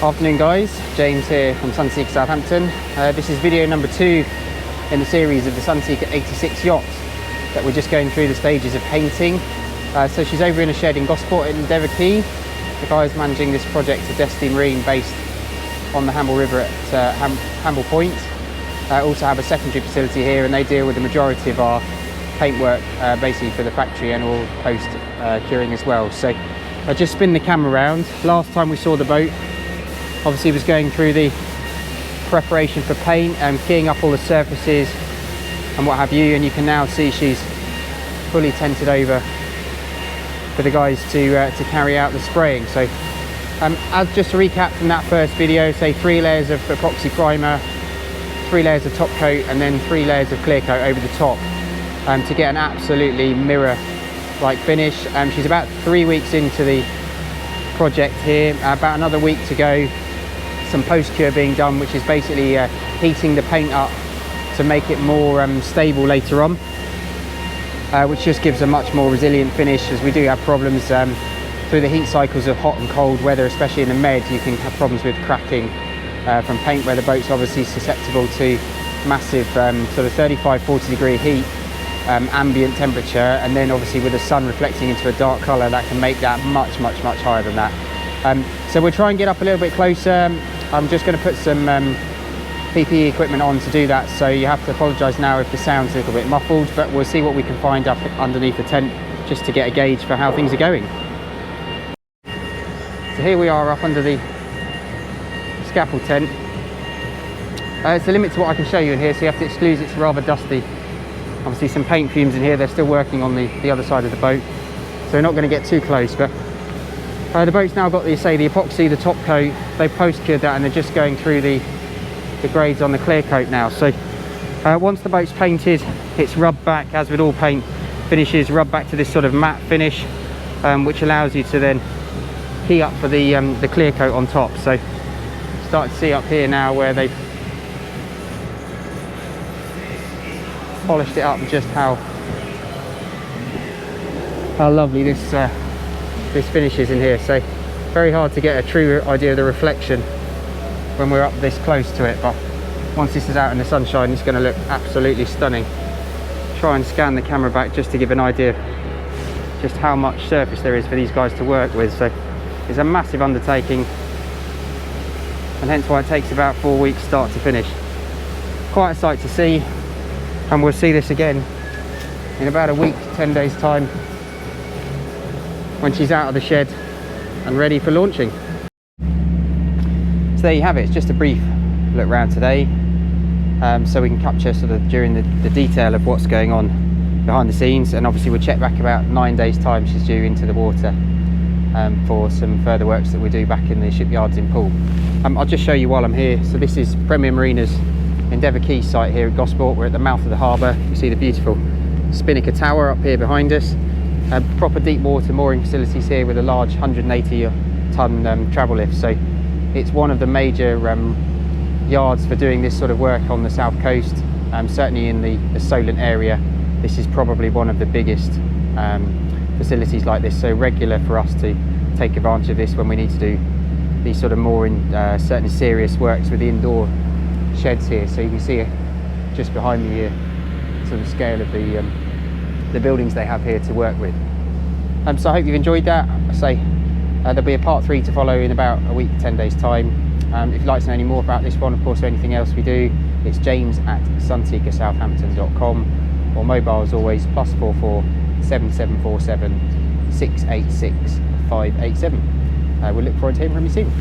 Afternoon guys, James here from Sunseeker Southampton. This is video number 2 in the series of the Sunseeker 86 yacht that we're just going through the stages of painting. So she's over in a shed in Gosport in Endeavour Quay. The guys managing this project are Destiny Marine, based on the Hamble River at Hamble Point. Also have a secondary facility here, and they deal with the majority of our paintwork basically for the factory and all post curing as well. So I just spin the camera around. Last time we saw the boat, obviously was going through the preparation for paint and keying up all the surfaces and what have you, and you can now see she's fully tented over for the guys to carry out the spraying. So as just a recap from that first video, say 3 layers of epoxy primer, 3 layers of top coat, and then 3 layers of clear coat over the top to get an absolutely mirror like finish. She's about 3 weeks into the project here, about another week to go. Some post cure being done, which is basically heating the paint up to make it more stable later on, which just gives a much more resilient finish, as we do have problems through the heat cycles of hot and cold weather, especially in the Med. You can have problems with cracking from paint where the boat's obviously susceptible to massive sort of 35-40 degree heat, ambient temperature, and then obviously with the sun reflecting into a dark colour, that can make that much higher than that. So we'll try and get up a little bit closer. I'm just going to put some PPE equipment on to do that, so you have to apologise now if the sound's a little bit muffled, but we'll see what we can find up underneath the tent just to get a gauge for how things are going. So here we are up under the scaffold tent. It's a limit to what I can show you in here, so you have to excuse it's rather dusty. Obviously some paint fumes in here. They're still working on the other side of the boat, so we're not going to get too close. But the boat's now got the epoxy, the top coat. They've post cured that, and they're just going through the grades on the clear coat now. So once the boat's painted, it's rubbed back, as with all paint finishes, rubbed back to this sort of matte finish, which allows you to then key up for the clear coat on top. So start to see up here now where they've polished it up, just how lovely this finishes in here. So very hard to get a true idea of the reflection when we're up this close to it, but once this is out in the sunshine, it's going to look absolutely stunning. Try and scan the camera back just to give an idea of just how much surface there is for these guys to work with. So it's a massive undertaking, and hence why it takes about 4 weeks start to finish. Quite a sight to see, and we'll see this again in about a week, 10 days time, when she's out of the shed and ready for launching. So there you have it. It's just a brief look around today, so we can capture sort of during the detail of what's going on behind the scenes, and obviously we'll check back about 9 days time. She's due into the water for some further works that we do back in the shipyards in Poole. I'll just show you while I'm here. So this is Premier Marina's Endeavour Quay site here at Gosport. We're at the mouth of the harbour. You see the beautiful Spinnaker Tower up here behind us. Proper deep water mooring facilities here with a large 180-ton travel lift. So it's one of the major yards for doing this sort of work on the south coast. Certainly in the Solent area, this is probably one of the biggest facilities like this. So regular for us to take advantage of this when we need to do these sort of more certainly serious works with the indoor sheds here. So you can see just behind me here sort of scale of the buildings they have here to work with. So I hope you've enjoyed that. I say there'll be a part 3 to follow in about a week, 10 days time. If you'd like to know any more about this one, of course, or anything else we do, it's james@sunseekersouthampton.com, or mobile as always, +44 7747 686 587. We'll look forward to hearing from you soon.